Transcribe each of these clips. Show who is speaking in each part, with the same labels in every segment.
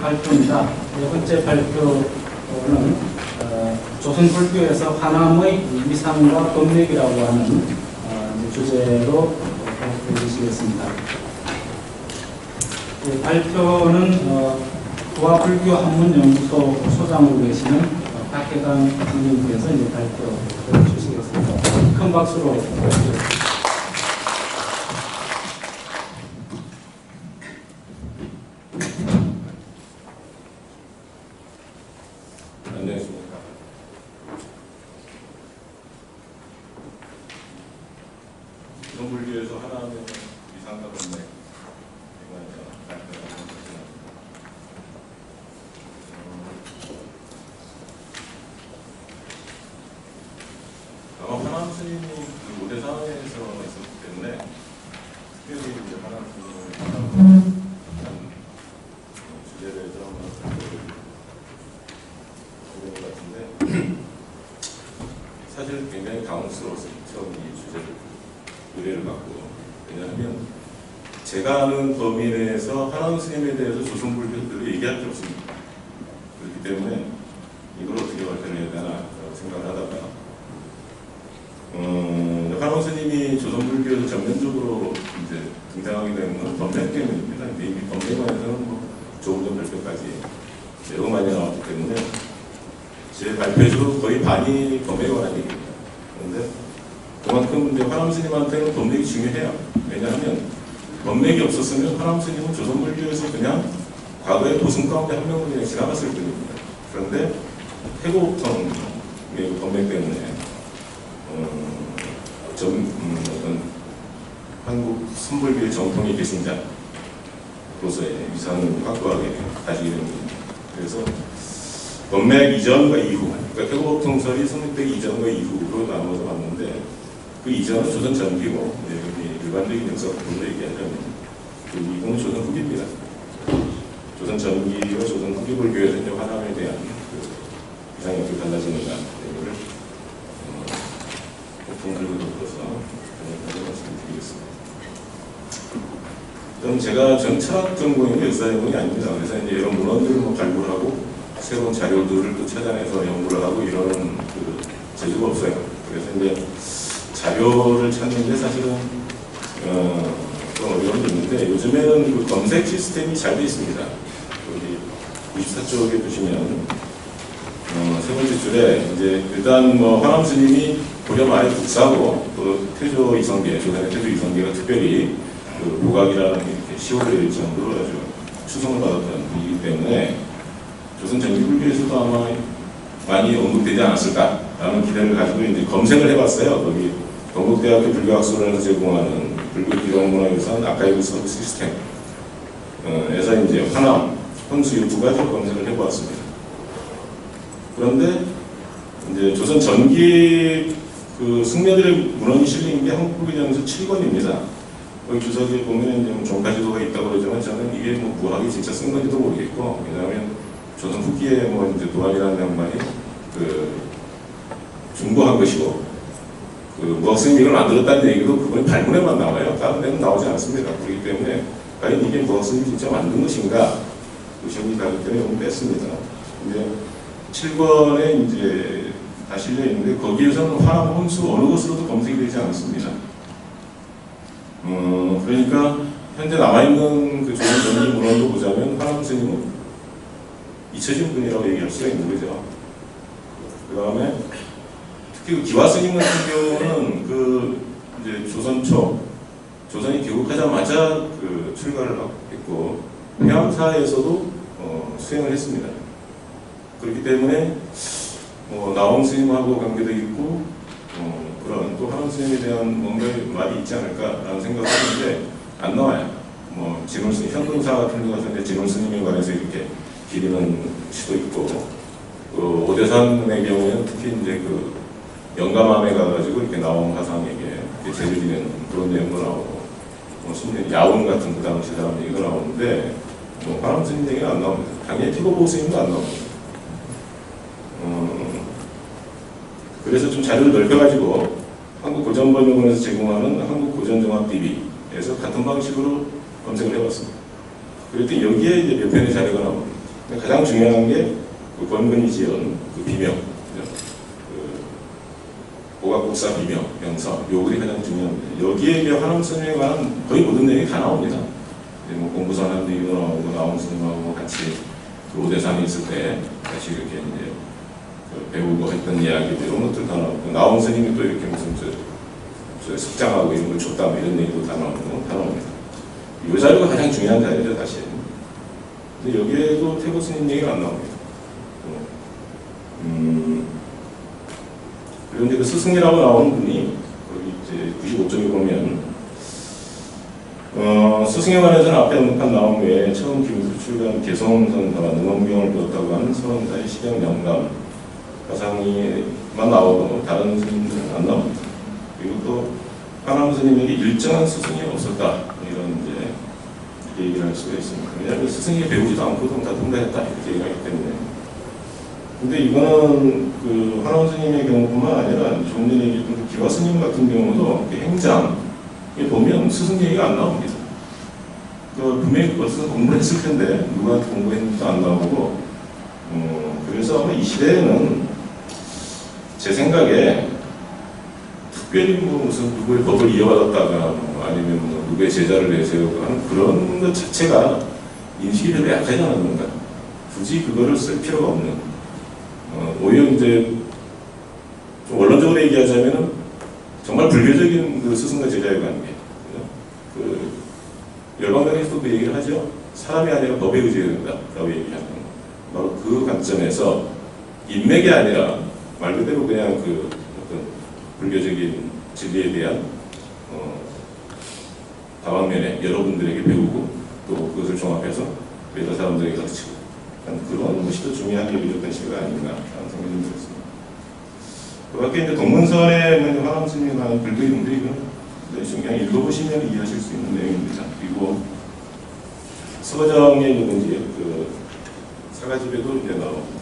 Speaker 1: 발표입니다. 네 번째 발표는 조선 불교에서 화남의 위상과 법맥이라고 하는 주제로 발표해 주시겠습니다. 네, 발표는 부화불교 한문연구소 소장으로 계시는 박혜강 선생님께서 이제 발표해 주시겠습니다. 큰 박수로 부탁드립니다.
Speaker 2: 안녕하십니까. 조선불교에서 하나님의 위상과 법맥 아마 화남 스님이 그 오대사에서 있었기 때문에 특별히 이제 화남 스님을 주제를 좀 보는 것 같은데 사실 굉장히 당황스러웠어요. 처음 이 주제를 의뢰를 받고. 왜냐하면 제가 아는 범위 내에서 화남 스님에 대해서 조선불교들이 얘기할 게 없습니다. 그렇기 때문에 이걸 어떻게 발표를 해야 되나 생각을 하다가 화남 스님이 조선불교에서 전면적으로 이제 등장하게 되는 건 법맥 때문입니다. 근데 이미 법맥만에서는 뭐 조금 전 발표까지 매우 많이 나왔기 때문에 제 발표에서도 거의 반이 법맥에 관한 얘기입니다. 그런데 그만큼 이제 화남 스님한테는 법맥이 중요해요. 왜냐하면 법맥이 없었으면 화남 스님은 조선불교에서 그냥 과거의 도승 가운데 한 명으로 그냥 지나갔을 뿐입니다. 그런데 태고통의 법맥 때문에 어떤 한국 선불교의 정통의 계승자로서의 위상을 확고하게 가지게 됩니다. 그래서 법맥 이전과 이후, 그러니까 태고통설이 성립되기 이전과 이후로 나눠서 봤는데 그 이전은 조선 전기고 일반적인 역사적으로 얘기하자면 그 이후는 조선 후기입니다. 조선 전기와 조선 후기 불교에서 이제 화남에 대한 그 위상이 어떻게 달라지는가 이거를 공부를 덮어서 말씀드리겠습니다. 그럼 제가 전 철학 전공이 역사 전공이 아닙니다. 그래서 이제 이런 문헌들을 뭐 발굴을 하고 새로운 자료들을 또 찾아내서 연구를 하고 이러는 그 재주가 없어요. 그래서 이제 자료를 찾는 게 사실은 좀 어려움이 있는데 요즘에는 그 검색 시스템이 잘 되어 있습니다. 여기 94쪽에 보시면 세 번째 줄에 이제 일단 뭐 화남 스님이 고려 말의 국사고 또 태조 이성계, 조선의 태조 이성계가 특별히 그 보각이라는 이렇게 시호될 정도로 아주 추성을 받았던 분이기 때문에 조선 전기불교에서도 아마 많이 언급되지 않았을까라는 기대를 가지고 이제 검색을 해봤어요. 거기 동국대학교 불교학술원에서 제공하는 불교 기록문화유산 아카이브 서비스 시스템에서 이제 화남, 혼수 두 가지로 검색을 해보았습니다. 그런데 이제 조선 전기 그 승려들의 문헌이 실린 게 한국불교전서 7권입니다. 거기 주석에 보면 이제 종가지도가 있다고 그러지만 저는 이게 뭐 무학이 진짜 쓴 건지도 모르겠고, 왜냐하면 조선 후기에 뭐 이제 도안이라는 양반이 그 중고한 것이고, 그 무학스님이 이걸 만들었다는 얘기도 그건 발문에만 나와요. 다른 데는 나오지 않습니다. 그렇기 때문에 과연 이게 무학스님이 진짜 만든 것인가 의심이 가기 때문에 너무 뺐습니다. 근데 7권에 이제 다 실려 있는데 거기에서는 화남, 혼수 어느 것으로도 검색이 되지 않습니다. 그러니까 현재 남아있는 그 조선 전기 문헌도 보자면 화남 스님은 잊혀진 분이라고 얘기할 수가 있는 거죠. 그 다음에 특히 그 기화 스님 같은 경우는 그 이제 조선 초, 조선이 개국하자마자 그 출가를 했고 해양사에서도 수행을 했습니다. 그렇기 때문에 나홍 스님하고 관계도 있고 그런 또 화남 스님에 대한 뭔가의 말이 있지 않을까라는 생각을 하는데 안 나와요. 뭐 진울 스님, 현동사 같은 데 가서 이제 진울 스님에 관해서 이렇게 기리는 시도 있고, 그 오대산의 경우에는 특히 이제 그 영감함에 가가지고 이렇게 나온 화상에게 제를 지내는 그런 내용도 나오고, 심지어 야운 같은 그 당시 사람 얘기도 나오는데 화남 스님 얘기는 안 나옵니다. 당연히 태고보 스님도 안 나옵니다. 그래서 좀 자료를 넓혀가지고 한국고전번역원에서 제공하는 한국고전종합DB에서 같은 방식으로 검색을 해봤습니다. 그랬더니 여기에 이제 몇 편의 자료가 나옵니다. 근데 가장 중요한 게 그 권근이 지은 그 비명, 그 고각국사 비명, 명서, 요글이 가장 중요합니다. 여기에 이제 화남 스님에 관한 거의 모든 내용이 다 나옵니다. 뭐 공부선한 얘기도 나오고 나온 스님하고 같이 그 오대산에 있을 때 같이 이렇게 이제 배우고 했던 이야기들 이런 것들 다 나오고 나온 스님이 또 이렇게 무슨 저 석장하고 이런 걸 줬다 뭐 이런 얘기도 다 나옵니다. 이 자료가 가장 중요한 자료죠 사실. 근데 여기에도 태고 스님 얘기가 안 나옵니다. 그리고 이제 그 스승이라고 나오는 분이 거기 이제 95쪽에 보면 스승에 관해서는 앞에 언급한 나온 외에 처음 기무로 출간 개성선사가 능엄경을 배웠다고 하는 서원사의 시경 영감 가상이만 나오고 다른 스님들은 안 나옵니다. 그리고 또 화남 스님에게 일정한 스승이 없었다 이런 이제 얘기를 할 수가 있습니다. 왜냐하면 스승이 배우지도 않고 다 통달했다 이렇게 얘기하기 때문에. 근데 이거는 그 화남 스님의 경우뿐만 아니라 좀 전에 얘기했던 기화 스님 같은 경우도 행장에 보면 스승 얘기가 안 나옵니다. 분명히 그것은 공부를 했을 텐데 누구한테 공부했는지도 안 나오고 그래서 아마 이 시대에는 제 생각에 특별히 뭐 무슨 누구의 법을 이어받았다가 아니면 뭐 누구의 제자를 내세우고 하는 그런 것 자체가 인식이 별로 약하지 않았는가. 굳이 그거를 쓸 필요가 없는 오히려 이제 좀 원론적으로 얘기하자면은 정말 불교적인 그 스승과 제자의 관계. 그 열반강에서도 그 얘기를 하죠. 사람이 아니라 법에 의지해야 된다라고 얘기하는 바로 그 관점에서 인맥이 아니라 말 그대로 그냥 그 어떤 불교적인 진리에 대한 다방면에 여러분들에게 배우고 또 그것을 종합해서 여러 사람들에게 가르치고 그런 것이 더 중요한 일이었던 시기가 아닌가 하는 생각이 좀 들었습니다. 그 밖에 이제 동문선에 있는 화남 스님에 관한 불교 이름들이 그냥 읽어보시면 이해하실 수 있는 내용입니다. 그리고 서정에 있는지 그 사가집에도 이제 나옵니다.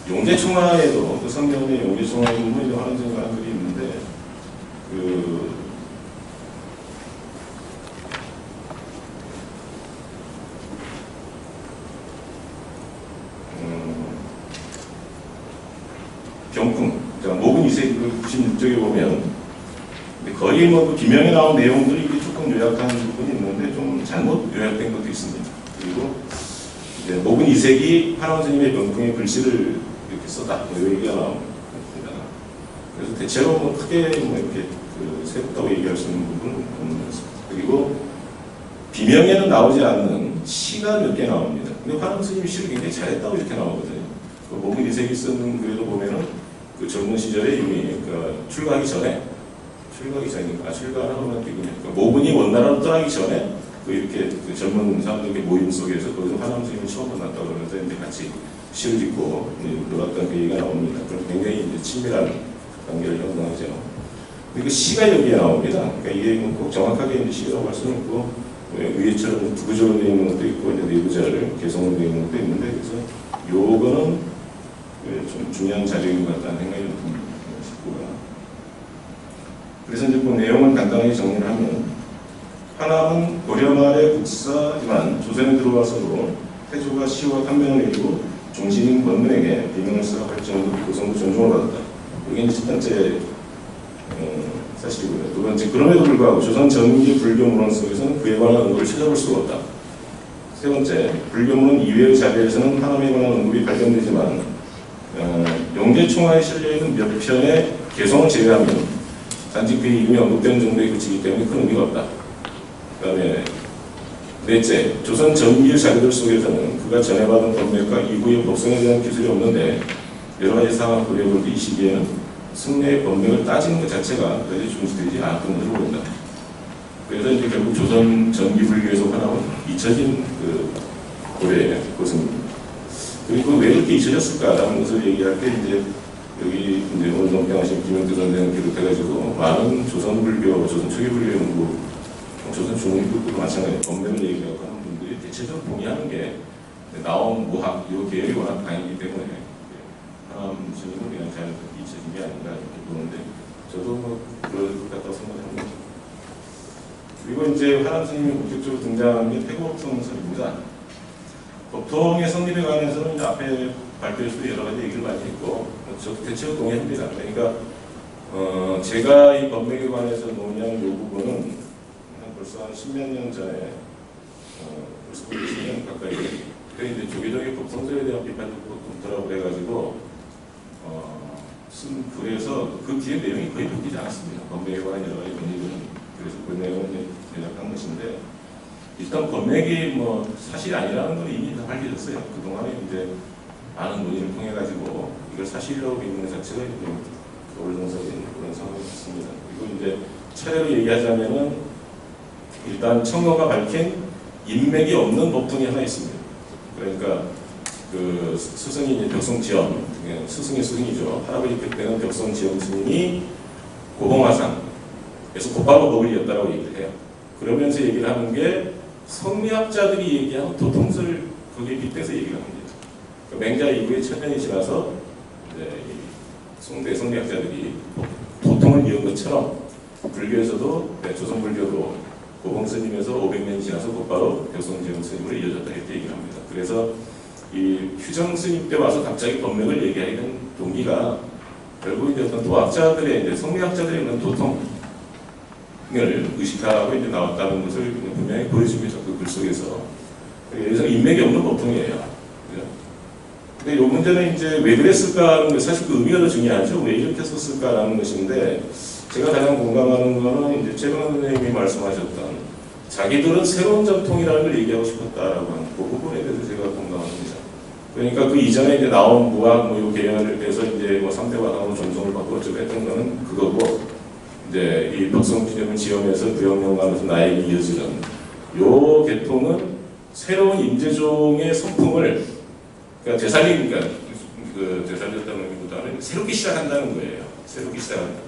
Speaker 2: 그리고 용제총화에도 그 성경의 용제총화에 보면 이제 화남 스님에 관한 글이 있는데 그 경풍, 모근 이색 96쪽에 보면 거의 뭐 그 비명에 나온 내용들이 조금 요약한 부분이 있는데 좀 잘못 요약된 것도 있습니다. 그리고 이제 모근 이색이 화남 스님의 경풍의 글씨를 이렇게 썼다, 뭐 이 얘기가 나옵니다. 그래서 대체로 뭐 크게 뭐 이렇게 그 새롭다고 얘기할 수 있는 부분은 없는 것 같습니다. 그리고 비명에는 나오지 않는 시가 몇 개 나옵니다. 근데 화남 스님이 시를 굉장히 잘했다고 이렇게 나오거든요. 그 모근 이색이 쓴 글에도 보면은 그 젊은 시절에 이미 출가하기 전인가 출가를 하면 되군요. 모근이 원나라로 떠나기 전에 이렇게 그 젊은 사람들의 모임 속에서 거기서 화남 스님을 처음 만났다고 그러면서 이제 같이 시를 짓고 놀았던 그 얘기가 나옵니다. 그래서 굉장히 이제 친밀한 관계를 형성하죠. 그리고 시가 여기에 나옵니다. 그러니까 이게 꼭 정확하게 이제 시라고 할 수는 없고 위에처럼 부구적으로 되어 있는 것도 있고 이제 내부자를 개성으로 되어 있는 것도 있는데 그래서 요거는 좀 중요한 자료인 것 같다는 생각이 듭니다. 그래서 이제 그 내용을 간단하게 정리를 하면 화남은 고려 말의 국사지만 조선에 들어와서도 태조가 시와 판명을 내리고 종신인 권문에게 비명을 쓰라고 할 정도로 고성도 존중을 받았다. 이게 첫 번째 사실이고요. 두 번째, 그럼에도 불구하고 조선 전기 불교 문헌 속에서는 그에 관한 언급을 찾아볼 수가 없다. 세 번째, 불교 문헌 이외의 자료에서는 화남에 관한 언급이 발견되지만 용제총화에 실려있는 몇 편의 개성을 제외하면 단지 그의 이름이 언급되는 정도에 그치기 때문에 큰 의미가 없다. 그 다음에 넷째, 조선 전기의 자료들 속에서는 그가 전해받은 법맥과 이후의 법성에 대한 기술이 없는데 여러 가지 상황 고려해볼 때 이 시기에는 승려의 법맥을 따지는 것 자체가 그다지 중시되지 않았던 것으로 보인다. 그래서 이제 결국 조선 전기불교에서 화남은 잊혀진 그 고려의 것입니다. 그리고 왜 그렇게 잊혀졌을까라는 것을 얘기할 때 이제 여기 이제 오늘 동평하신 김영태 선생을 비롯해가지고 많은 조선 불교, 조선 초기 불교 연구, 조선 중흥불교도 마찬가지로 법맥을 얘기하고 하는 분들이 대체적으로 동의하는 게 나온 무학, 이 계열이 워낙 강이기 때문에 화남 스님은 그냥 잘 잊혀진 게 아닌가 이렇게 보는데 저도 뭐 그럴 것 같다고 생각합니다. 그리고 이제 화남 스님이 본격적으로 등장한 게 태국성설입니다. 법통의 성립에 관해서는 이제 앞에 발표에서도 여러 가지 얘기를 많이 했고, 저도 대체로 동의합니다. 그러니까 제가 이 법맥에 관해서 논의한 이 부분은 벌써 한 10몇 년 전에 벌써 20년 가까이 그래 이제 조계적인 법성설에 대한 비판도 검토라고 해가지고 쓴 글에서 그 뒤에 내용이 거의 바뀌지 않았습니다. 법맥에 관한 여러 가지 논의들은. 그래서 그 내용을 이제 제작한 것인데, 일단 법맥이 뭐 사실이 아니라는 건 이미 다 밝혀졌어요. 그동안에 이제 많은 논의를 통해 가지고 이걸 사실이라고 믿는 것 자체가 좀 어불성설인 그런 상황이 있습니다. 그리고 이제 차례로 얘기하자면은 일단 청구가 밝힌 인맥이 없는 법통이 하나 있습니다. 그러니까 그 스승이 이제 벽성지엄, 스승의 스승이죠. 할아버지 때는 벽성지엄 스님이 고봉화상에서 곧바로 법을 이었다고 얘기를 해요. 그러면서 얘기를 하는 게 성리학자들이 얘기한 도통설 거기에 빗대서 얘기를 합니다. 그 맹자 이후에 천년이 지나서 이제 송대 성리학자들이 도통을 이은 것처럼 불교에서도 조선 불교도 고봉 스님에서 500년이 지나서 곧바로 벽성지엄 스님으로 이어졌다 이렇게 얘기를 합니다. 그래서 이 휴정 스님 때 와서 갑자기 법맥을 얘기하게 된 동기가 결국 이제 어떤 도학자들의 이제 성리학자들의 그런 도통을 의식하고 이제 나왔다는 것을 분명히 보여줍니다. 그 글 속에서. 그래서 인맥이 없는 법통이에요. 근데 이 문제는 이제 왜 그랬을까 하는 게 사실 그 의미가 더 중요하죠. 왜 이렇게 썼을까라는 것인데, 제가 가장 공감하는 거는 이제 최근원 선생님이 말씀하셨던 자기들은 새로운 전통이라는 걸 얘기하고 싶었다라고 하는 그 부분에 대해서 제가 공감합니다. 그러니까 그 이전에 이제 나온 무학 뭐 요 계열에 대해서 이제 뭐 3대 화상으로 존성을 받고 어쩌고 했던 거는 그거고, 이제 이 벽성지엄을 지엄해서 부영영감에서 나에게 이어지는 요 계통은 새로운 임재종의 성품을 그러니까 되살린, 그러니까 그 되살렸다는 의미보다는 새롭게 시작한다는 거예요. 새롭게 시작한다.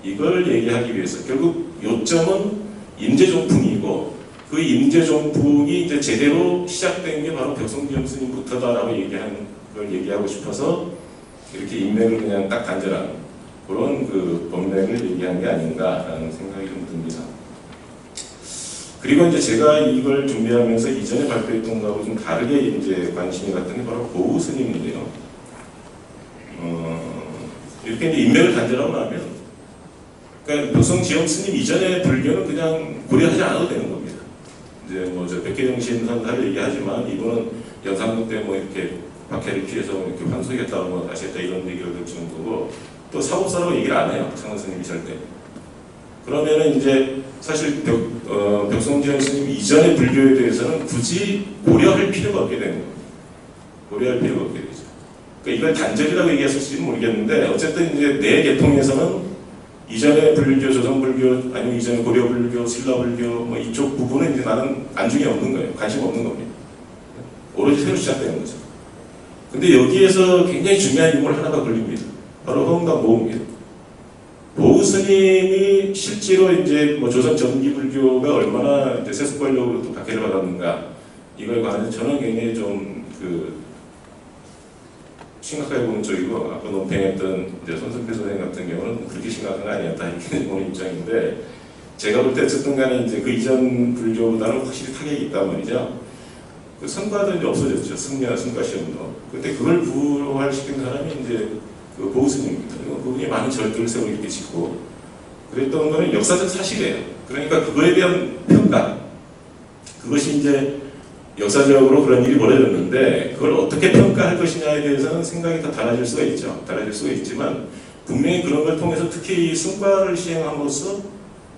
Speaker 2: 이걸 얘기하기 위해서 결국 요점은 임재종풍이고, 그 임재종풍이 이제 제대로 시작된 게 바로 벽성지엄 스님부터다라고 얘기하는 걸 얘기하고 싶어서 이렇게 인맥을 그냥 딱 단절한 그런 그 법맥을 얘기한 게 아닌가라는 생각이 좀 듭니다. 그리고 이제 제가 이걸 준비하면서 이전에 발표했던 거하고 좀 다르게 이제 관심이 갔던 게 바로 고우 스님인데요. 이렇게 이제 인맥을 단절하고 나면, 그러니까 벽성지엄 스님 이전의 불교는 그냥 고려하지 않아도 되는 겁니다. 이제 뭐 저 백계정신 선사를 얘기하지만 이분은 연산군 때 뭐 이렇게 박해를 피해서 이렇게 환속했다고 뭐 하셨다 이런 얘기를 들 정도고, 또 사법사라고 얘기를 안 해요. 창원 스님이 절대. 그러면은 이제 사실 벽성지엄 스님 이전의 불교에 대해서는 굳이 고려할 필요가 없게 되는 겁니다. 고려할 필요가 없게 되죠. 그러니까 이걸 단절이라고 얘기했을지는 모르겠는데, 어쨌든 이제 내 계통에서는 이전의 불교, 조선불교, 아니면 이전의 고려불교, 신라불교 뭐 이쪽 부분은 이제 나는 안중에 없는 거예요. 관심 없는 겁니다. 오로지 새로 시작되는 거죠. 근데 여기에서 굉장히 중요한 인물 하나가 걸립니다. 바로 허흥당 모우입니다. 모우 스님이 실제로 이제 뭐 조선 전기불교가 얼마나 이제 세습관료로 또 박해를 받았는가, 이걸 관해서 저는 굉장히 좀 심각하게 보는 쪽이고, 아까 논평했던 이제 손석표 선생님 같은 경우는 그렇게 심각한 거 아니었다 이렇게 보는 입장인데, 제가 볼 때 어쨌든 간에 이제 그 이전 불교보다는 확실히 타격이 있단 말이죠. 그 성과도 이제 없어졌죠. 승려나 성과 시험도. 근데 그걸 부활시킨 사람이 이제 그 보우 스님입니다. 그분이 많은 절들을 세우고 이렇게 짓고 그랬던 거는 역사적 사실이에요. 그러니까 그거에 대한 평가, 그것이 이제 역사적으로 그런 일이 벌어졌는데 그걸 어떻게 평가할 것이냐에 대해서는 생각이 다 달라질 수가 있죠. 달라질 수가 있지만 분명히 그런 걸 통해서 특히 이 승과를 시행함으로써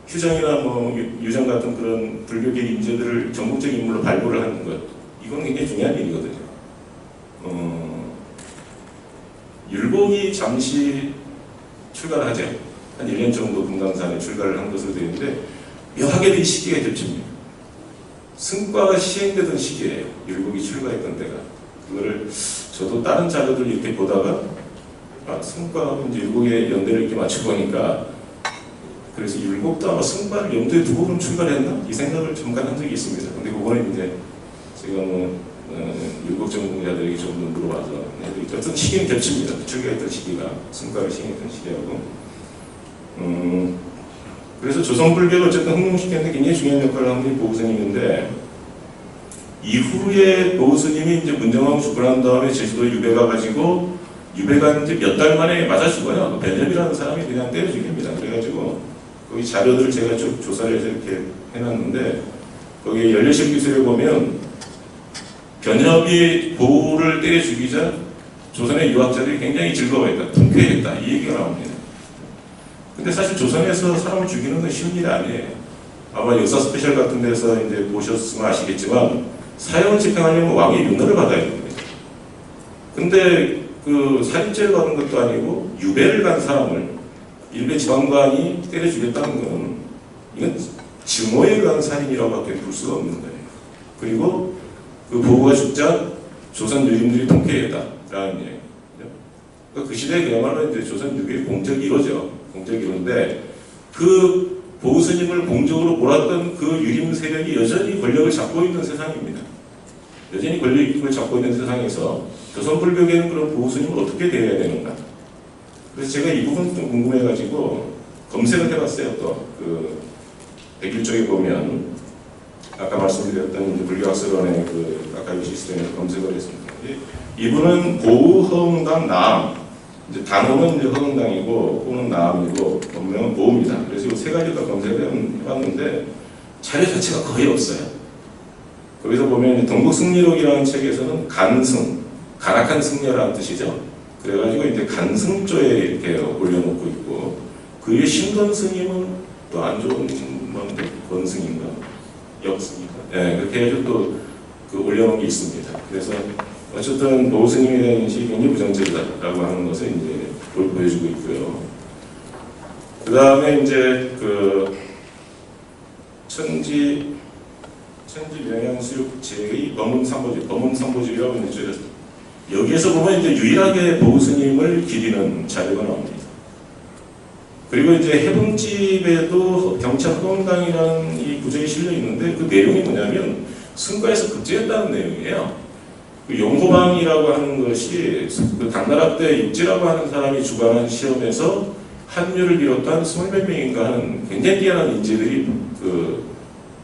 Speaker 2: 휴정이나 뭐 유정 같은 그런 불교계 인재들을 전국적인 인물로 발굴을 하는 것, 이건 굉장히 중요한 일이거든요. 율곡이 잠시 출가를 하죠. 한 1년 정도 금강산에 출가를 한 것으로 되어 있는데 묘하게 이 시기가 겹칩니다. 승과가 시행되던 시기예요. 율곡이 출가했던 때가. 그거를 저도 다른 자료들 이렇게 보다가 승과하고 이제 율곡의 연대를 이렇게 맞춰보니까, 그래서 율곡도 아마 승과를 염두에 두고 그럼 출가를 했나? 이 생각을 잠깐 한 적이 있습니다. 근데 그거는 이제 제가 뭐 율곡 전공자들에게 좀 더 물어봐서 어떤 시기는 겹칩니다. 출가했던 시기가 승과를 시행했던 시기하고. 그래서 조선불교를 어쨌든 흥룡시키는데 굉장히 중요한 역할을 하는 게 보우스님인데, 이후에 보스님이 이제 문정왕 죽고 난 다음에 제주도 유배 가가지고 유배가 이제 몇 달 만에 맞아 죽어요. 변협이라는 사람이 그냥 때려 죽입니다. 그래가지고 거기 자료들을 제가 쭉 조사를 해서 이렇게 해놨는데 거기 연례실 기술에 보면 변협이 보우를 때려 죽이자 조선의 유학자들이 굉장히 즐거워했다, 통쾌했다 이 얘기가 나옵니다. 근데 사실 조선에서 사람을 죽이는 건 쉬운 일이 아니에요. 아마 역사 스페셜 같은 데서 이제 보셨으면 아시겠지만 사형을 집행하려면 왕의 윤허를 받아야 됩니다. 근데 그 살인죄를 받은 것도 아니고 유배를 간 사람을 일베 지방관이 때려 죽였다는 건 이건 증오에 의한 살인이라고밖에 볼 수가 없는 거예요. 그리고 그 보우가 죽자 조선 유림들이 통쾌했다라는 얘기죠. 그러니까 그 시대에 그야말로 이제 조선 유비의 공적 1호죠. 공적 1호인데 그 보우 스님을 공적으로 몰았던 그 유림 세력이 여전히 권력을 잡고 있는 세상입니다. 여전히 권력을 잡고 있는 세상에서 조선 불교계는 그런 보우 스님을 어떻게 대해야 되는가? 그래서 제가 이 부분 좀 궁금해가지고 검색을 해봤어요. 또 그 백일 쪽에 보면 아까 말씀드렸던 이제 불교학설원의 그 아카이브 시스템에서 검색을 했습니다. 이분은 보우 허응당 나암, 이제 단어는 이제 허응당이고 호는 나암이고 본명은 보우입니다. 그래서 이 세 가지 다 검색을 해봤는데 자료 자체가 거의 없어요. 거기서 보면 동국승리록이라는 책에서는 간승, 간악한 승려라는 뜻이죠. 그래가지고 이제 간승조에 이렇게 올려놓고 있고 그 위에 신건 스님은 또 안 좋은 뭔데 권승인가 역승인가 그렇게 해서 또 그 올려놓은 게 있습니다. 그래서 어쨌든 보우 스님에 대한 인식이 굉장히 부정적이다라고 하는 것을 이제 보여주고 있고요. 그 다음에 이제 그 천지 명양수육 제의 범음삼보집이라고 이제 여기에서 보면 이제 유일하게 보우 스님을 기리는 자료가 나옵니다. 그리고 이제 해봉집에도 경찰 허응당이라는 이 구절이 실려 있는데 그 내용이 뭐냐면 승가에서 급제했다는 내용이에요. 그 용호방이라고 하는 것이 그 당나라 때 육지라고 하는 사람이 주관한 시험에서 한류를 비롯한 20몇 명인가 하는 굉장히 뛰어난 인재들이 그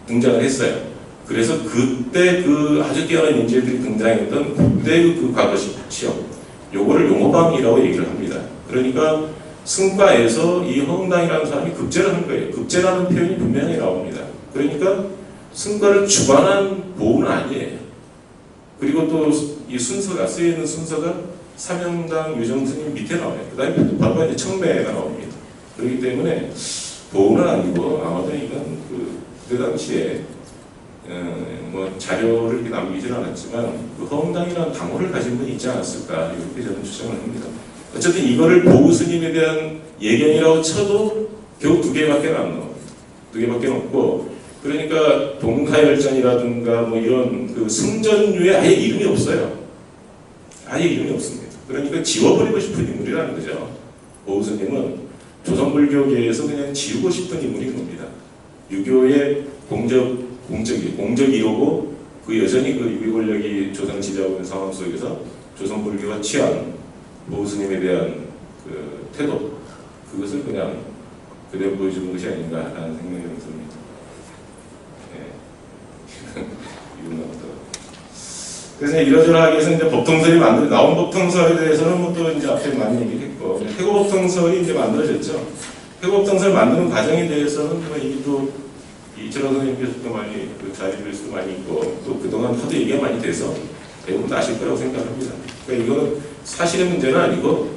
Speaker 2: 등장을 했어요. 그래서 그때 그 아주 뛰어난 인재들이 등장했던 그때 그 과거 시험 요거를 용호방이라고 얘기를 합니다. 그러니까 승과에서 이 허응당이라는 사람이 급제를 한 거예요. 급제라는 표현이 분명히 나옵니다. 그러니까 승과를 주관한 보우는 아니에요. 그리고 또 이 순서가 쓰여있는 순서가 삼영당 유정스님 밑에 나와요. 그 다음에 바로 이제 청매가 나옵니다. 그렇기 때문에 보우는 아니고 아마도 이건 그 당시에 뭐 자료를 이렇게 남기지는 않았지만 그 허응당이라는 당호를 가진 분이 있지 않았을까 이렇게 저는 추정을 합니다. 어쨌든 이거를 보우 스님에 대한 예견이라고 쳐도 겨우 2개밖에 안 나옵니다. 2개밖에 없고 그러니까 동가열전이라든가 뭐 이런 그 승전류에 아예 이름이 없어요. 아예 이름이 없습니다. 그러니까 지워버리고 싶은 인물이라는 거죠. 보우 스님은 조선불교계에서 그냥 지우고 싶은 인물인 겁니다. 유교의 공적이 1호고 그 여전히 그 유교 권력이 조선 지배하고 있는 상황 속에서 조선불교가 취한 보우 스님에 대한 그 태도 그것을 그냥 그대로 보여주는 것이 아닌가라는 생각이 듭니다. 그래서 이러저러하게 해서 이제 법통설이 나온 법통설에 대해서는 뭐 또 이제 앞에 많이 얘기했고 해고법통설이 이제 만들어졌죠. 해고법통설 만드는 과정에 대해서는 뭐 이미 또 이철원 선생님께서도 많이 그 자리에서도 많이 있고 또 그동안 하도 얘기가 많이 돼서 대부분 다 아실 거라고 생각합니다. 그러니까 이거는 사실의 문제는 아니고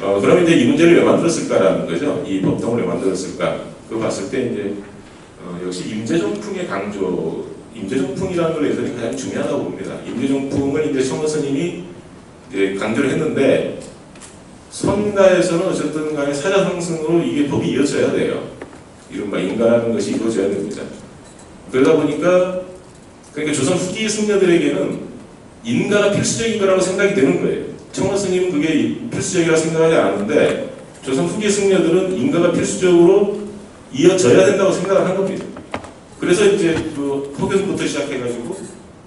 Speaker 2: 그럼 이제 이 문제를 왜 만들었을까라는 거죠. 이 법통을 왜 만들었을까? 그거 봤을 때 이제 역시 임재정풍의 강조, 임재정풍이라는 걸 예전에 가장 중요하다고 봅니다. 임재정풍을 이제 청원 스님이 이제 강조를 했는데 선가에서는 어쨌든 간에 사자성승으로 이게 법이 이어져야 돼요. 이른바 인가라는 것이 이루어져야 됩니다. 그러다 보니까 그러니까 조선 후기 승려들에게는 인가가 필수적인 거라고 생각이 되는 거예요. 청원 스님은 그게 필수적이라고 생각하지 않는데 조선 후기 승려들은 인가가 필수적으로 이어져야 된다고 생각을 한 겁니다. 그래서 이제 그 포교부터 시작해가지고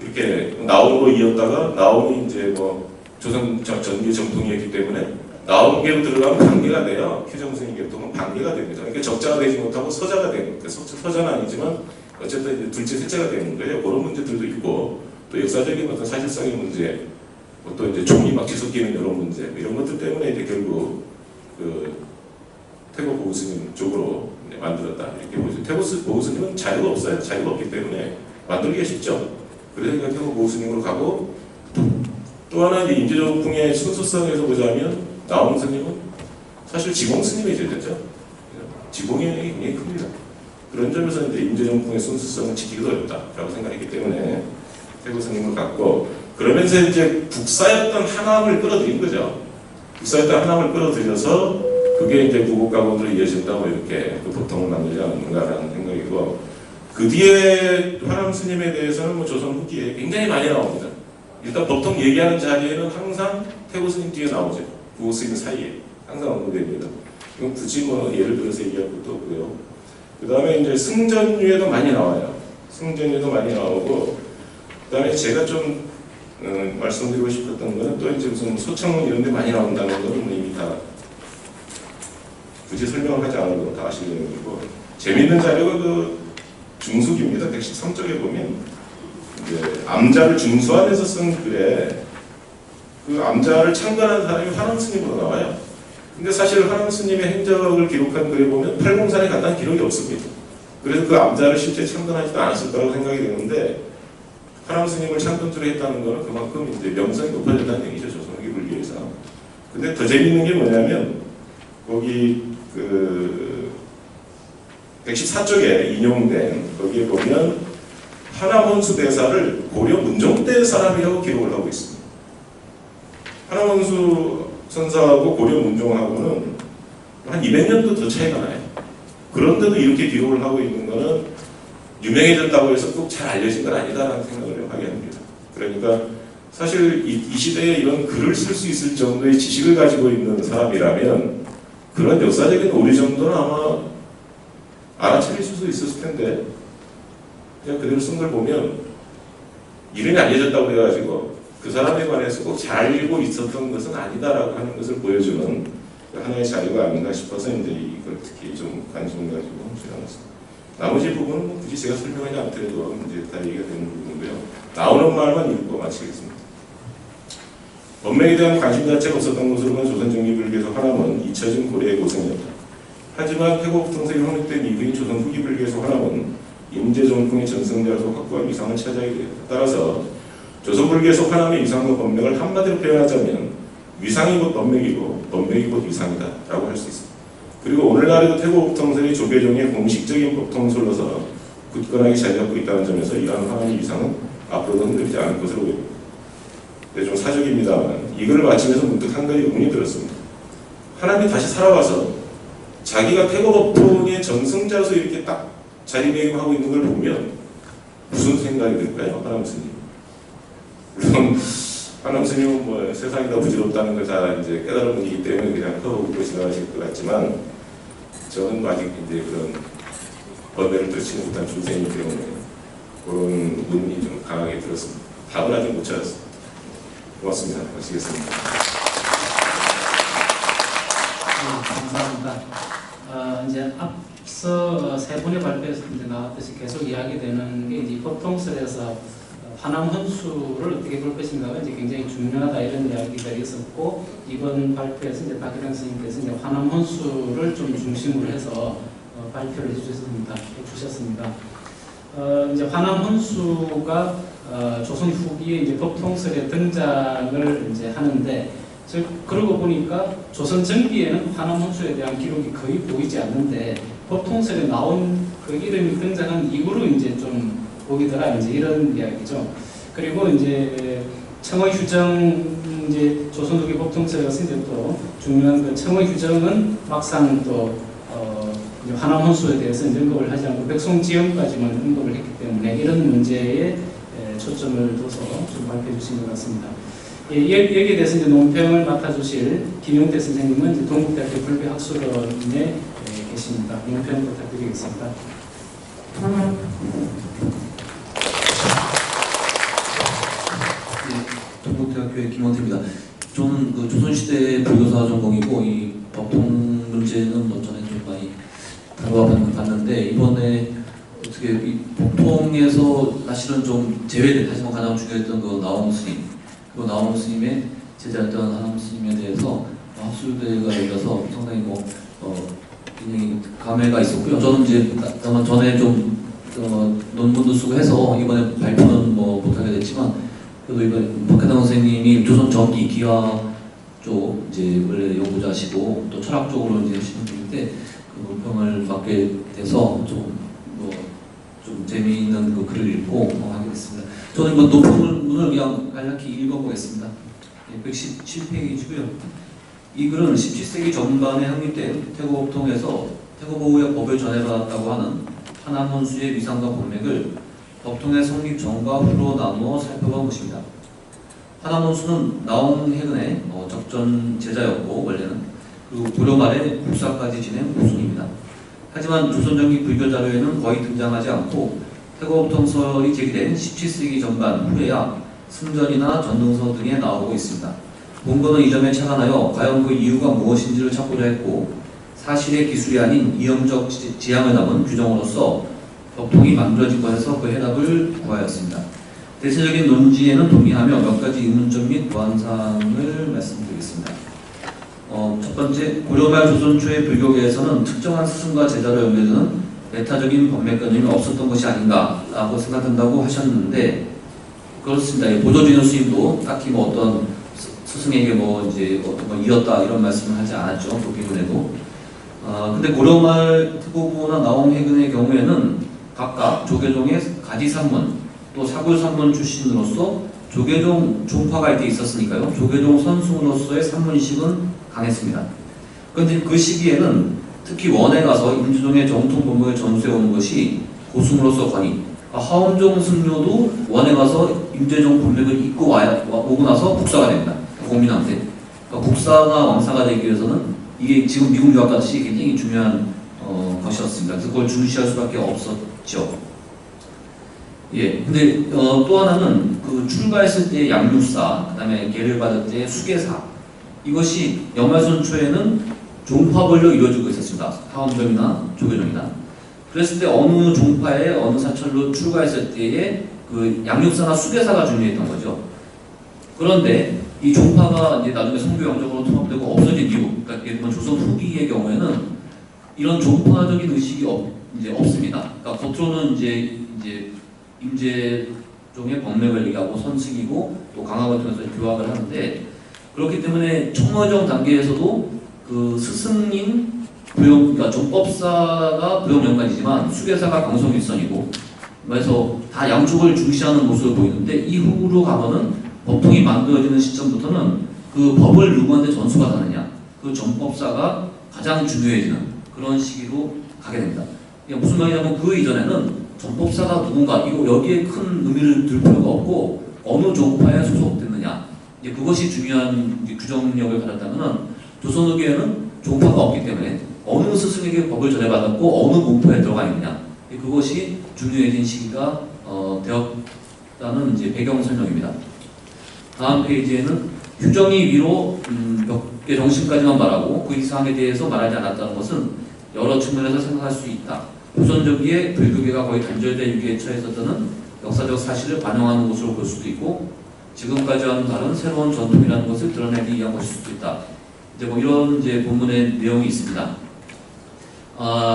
Speaker 2: 이렇게 나옴으로 이었다가 나옴이 이제 뭐 조선 전기 정통이었기 때문에 나옴계로 들어가면 반계가 돼요. 휴정승의 계통은 반계가 됩니다. 그러니까 적자가 되지 못하고 서자가 되는 거예요. 서자는 아니지만 어쨌든 이제 둘째 셋째가 되는 거예요. 그런 문제들도 있고 또 역사적인 어떤 사실상의 문제, 또 이제 종이 막 뒤섞이는 여러 문제, 이런 것들 때문에 이제 결국 그 태국 보호스님 쪽으로 만들었다 이렇게 보죠. 태국 보호스님은 자료가 없어요. 자료가 없기 때문에 만들기가 쉽죠. 그래서 태국 보호스님으로 가고, 또 하나 이제 임재정풍의 순수성에서 보자면 나온 스님은 사실 지공 스님의 제자죠. 지공의 영향이 굉장히 큽니다. 그런 점에서 이제 임재정풍의 순수성을 지키기도 어렵다라고 생각했기 때문에 태국 스님을 갔고, 그러면서 이제 국사였던 한암을 끌어들인 거죠. 국사였던 한암을 끌어들여서 그게 이제 구국가공으로 이어진다고 이렇게 그 보통을 만들지 않는가라는 생각이고, 그 뒤에 화람 스님에 대해서는 뭐 조선 후기에 굉장히 많이 나옵니다. 일단 보통 얘기하는 자리에는 항상 태국 스님 뒤에 나오죠. 구국 스님 사이에 항상 언급됩니다. 이건 굳이 뭐 예를 들어서 얘기할 것도 없고요. 그 다음에 이제 승전유에도 많이 나와요. 승전유에도 많이 나오고, 그 다음에 제가 좀 말씀드리고 싶었던 거는 또 이제 무슨 소청문 이런 데 많이 나온다는 거는 뭐 이미 다 굳이 설명을 하지 않아도 다 아시는 거고, 재밌는 자료가 그 중수기입니다. 113쪽에 보면 이제 암자를 중수하면서 쓴 글에 그 암자를 창간한 사람이 화랑 스님으로 나와요. 근데 사실 화랑 스님의 행적을 기록한 글에 보면 팔공산에 간다는 기록이 없습니다. 그래서 그 암자를 실제 창간하지도 않았을 거라고 생각이 되는데, 화랑 스님을 창건투로 했다는 것은 그만큼 이제 명성이 높아졌다는 얘기죠. 조선후기 불교에서. 근데 더 재밌는 게 뭐냐면 거기 그 114쪽에 인용된 거기에 보면 하나원수 대사를 고려 문종 때 사람이라고 기록을 하고 있습니다. 하나원수 선사하고 고려 문종하고는 한 200년도 더 차이가 나요. 그런데도 이렇게 기록을 하고 있는 것은 유명해졌다고 해서 꼭 잘 알려진 건 아니다라는 생각을 하게 합니다. 그러니까 사실 이 시대에 이런 글을 쓸 수 있을 정도의 지식을 가지고 있는 사람이라면 그런 역사적인 오류 정도는 아마 알아차릴 수도 있었을 텐데, 그냥 그대로 쓴 걸 보면 이름이 알려졌다고 해가지고 그 사람에 관해서 꼭 잘 알고 있었던 것은 아니다라고 하는 것을 보여주는 하나의 자료가 아닌가 싶어서 이제 이걸 특히 좀 관심을 가지고 출연했습니다. 나머지 부분은 뭐 굳이 제가 설명하지 않더라도 이제 다 얘기가 되는 부분이고요. 나오는 말만 읽고 마치겠습니다. 법맥에 대한 관심 자체가 없었던 것으로 본 조선정기불교에서 화람은 잊혀진 고려의 고승이었다. 하지만 태국 통성이 확립된 이후인 조선 후기 불교에서 화람은 임재정풍의 전승자로서 확고한 위상을 차지하게 되었다. 따라서 조선 불교에서 화람의 위상과 법맥을 한마디로 표현하자면 위상이 곧 법맥이고 법맥이 곧 위상이다 라고 할 수 있습니다. 그리고 오늘날에도 태국 통성의 조계종의 공식적인 법통솔로서 굳건하게 자리 잡고 있다는 점에서 이러한 화람의 위상은 앞으로도 흔들리지 않을 것으로 보입니다. 네, 좀 사적입니다만 이 글을 마치면서 문득 한 가지 의문이 들었습니다. 하나님이 다시 살아와서 자기가 태국법통의 전승자로서 이렇게 딱 자리매김하고 있는 걸 보면 무슨 생각이 들까요? 하나님 스님. 물론 하나님 스님은 뭐 세상이 더 부질없다는 걸 다 이제 깨달은 분이기 때문에 그냥 커버고 지나가실 것 같지만, 저는 아직 이제 그런 번뇌를 떨치지 못한 중생이기 때문에 그런 의문이 좀 강하게 들었습니다. 답은 아직 못 찾았습니다. 고맙습니다. 마치겠습니다.
Speaker 1: 네, 감사합니다. 이제 앞서 세 분의 발표에서 이제 나왔듯이 계속 이야기되는 게 이제 법통설에서 화남 헌수를 어떻게 볼 것인가가 이제 굉장히 중요하다 이런 이야기들이 있었고, 이번 발표에서 이제 박기량 선생님께서 이제 화남 헌수를 좀 중심으로 해서 발표를 해주셨습니다. 이제 화남 헌수가 조선 후기에 이제 법통설에 등장을 이제 하는데, 그러고 보니까 조선 전기에는 화남 헌수에 대한 기록이 거의 보이지 않는데 법통설에 나온 그 이름이 등장한 이후로 이제 좀 보이더라 이제 이런 이야기죠. 그리고 이제 청의 휴정 이제 조선 후기 법통설에서 이제 또 중요한 그 청의 휴정은 막상 또 화남 헌수에 대해서 언급을 하지 않고 백송지연까지만 언급을 했기 때문에 이런 문제에 초점을 둬서 좀 발표해 주신 것 같습니다. 여기에 대해서 이제 논평을 맡아주실 김용태 선생님은 이제 동국대학교 불교학술원에 계십니다. 논평 부탁드리겠습니다.
Speaker 3: 동국대학교의 김원태입니다. 저는 그 조선시대 불교사 전공이고 이 법통 문제는 전에 좀 많이 다뤄봤는데 이번에 어떻게 이 법통에 법통에서 사실은 좀 제외된, 하지만 가장 중요했던 그 나옴 스님, 그 나옴 스님의 제자였던 하남 스님에 대해서 학술대가 열려서 상당히 굉장히 감회가 있었고요. 저는 이제 다만 전에 좀 논문도 쓰고 해서 이번에 발표는 못하게 됐지만, 그래도 이번에 박해당 선생님이 조선 전기 기하 쪽 이제 원래 연구자시고 또 철학 쪽으로 이제 하시는 분인데 그 논평을 맡게 돼서 좀 재미있는 그 글을 읽고 하게 됐습니다. 저는 이번 논문을 그냥 간략히 읽어보겠습니다. 117페이지고요. 이 글은 17세기 전반에 확립된 태고법통에서 태고보호의 법을 전해받았다고 하는 하남 혼수의 위상과 법맥을 법통의 성립 전과 후로 나누어 살펴본 것입니다. 하남 혼수는 나옴 해근의 적전 제자였고 원래는, 그리고 고려 말에 국사까지 지낸 고순입니다. 하지만 조선전기 불교 자료에는 거의 등장하지 않고 태고법통설이 제기된 17세기 전반 후에야 승전이나 전등서 등에 나오고 있습니다. 본거는 이 점에 착안하여 과연 그 이유가 무엇인지를 찾고자 했고, 사실의 기술이 아닌 이형적 지향을 담은 규정으로서 법통이 만들어진 것에서 그 해답을 구하였습니다. 대체적인 논지에는 동의하며 몇 가지 의문점 및 보완사항을 말씀드리겠습니다. 첫 번째, 고려말 조선 초의 불교계에서는 특정한 스승과 제자로 연결되는 메타적인 법맥관념이 없었던 것이 아닌가라고 생각한다고 하셨는데, 그렇습니다. 보조주인 스님도 딱히 어떤 스승에게 어떤 거 이었다 이런 말씀을 하지 않았죠. 도비문에도. 근데 고려말 특보부나 나옴 해근의 경우에는 각각 조계종의 가지산문 또 사골산문 출신으로서 조계종 종파가 이렇게 있었으니까요. 조계종 선수로서의 산문식은 강했습니다. 그런데 그 시기에는 특히 원에 가서 임주종의 정통 본문을 전수해오는 것이 고승으로서 권위, 하엄종 승려도 원에 가서 임재종 본맥을 입고 오고 나서 국사가 됩니다. 공민한테. 그러니까 국사나 왕사가 되기 위해서는 이게 지금 미국 유학 같이 굉장히 중요한 것이었습니다. 그래서 그걸 중시할 수밖에 없었죠. 예. 근데 또 하나는 그 출가했을 때의 양육사, 그다음에 계를 받을 때의 수계사, 이것이 영말선 초에는 종파별로 이루어지고 있었습니다. 하엄종이나 조계종이나. 그랬을 때 어느 종파에 어느 사철로 출가했을 때의 그 양육사나 수계사가 중요했던 거죠. 그런데 이 종파가 이제 나중에 성교 영적으로 통합되고 없어진 이유, 그러니까 예를 들면 조선 후기의 경우에는 이런 종파적인 의식이 없습니다. 그러니까 겉으로는 이제 임재종의 법맥을 얘기하고 선승이고 또 강화를 통해서 교학을 하는데, 그렇기 때문에 청어정 단계에서도 그 스승님 그러니까 종법사가 부영연관이지만 수계사가 강성일선이고, 그래서 다 양쪽을 중시하는 모습을 보이는데, 이후로 가면은 법통이 만들어지는 시점부터는 그 법을 누구한테 전수받았느냐, 그 전법사가 가장 중요해지는 그런 시기로 가게 됩니다. 그러니까 무슨 말이냐면 그 이전에는 전법사가 누군가 여기에 큰 의미를 둘 필요가 없고 어느 종파에 소속됐느냐, 이제 그것이 중요한 규정력을 가졌다면은 조선 후기에는 종파가 없기 때문에 어느 스승에게 법을 전해받았고 어느 공파에 들어가 있느냐, 그것이 중요해진 시기가 되었다는 이제 배경 설명입니다. 다음 페이지에는 규정이 위로 몇 개 정신까지만 말하고 그 이상에 대해서 말하지 않았다는 것은 여러 측면에서 생각할 수 있다. 조선전기에 불교계가 거의 단절된 위기에 처했었다는 역사적 사실을 반영하는 것으로 볼 수도 있고, 지금까지와는 다른 새로운 전통이라는 것을 드러내기 위한 것일 수도 있다. 이제 이런 이제 본문의 내용이 있습니다.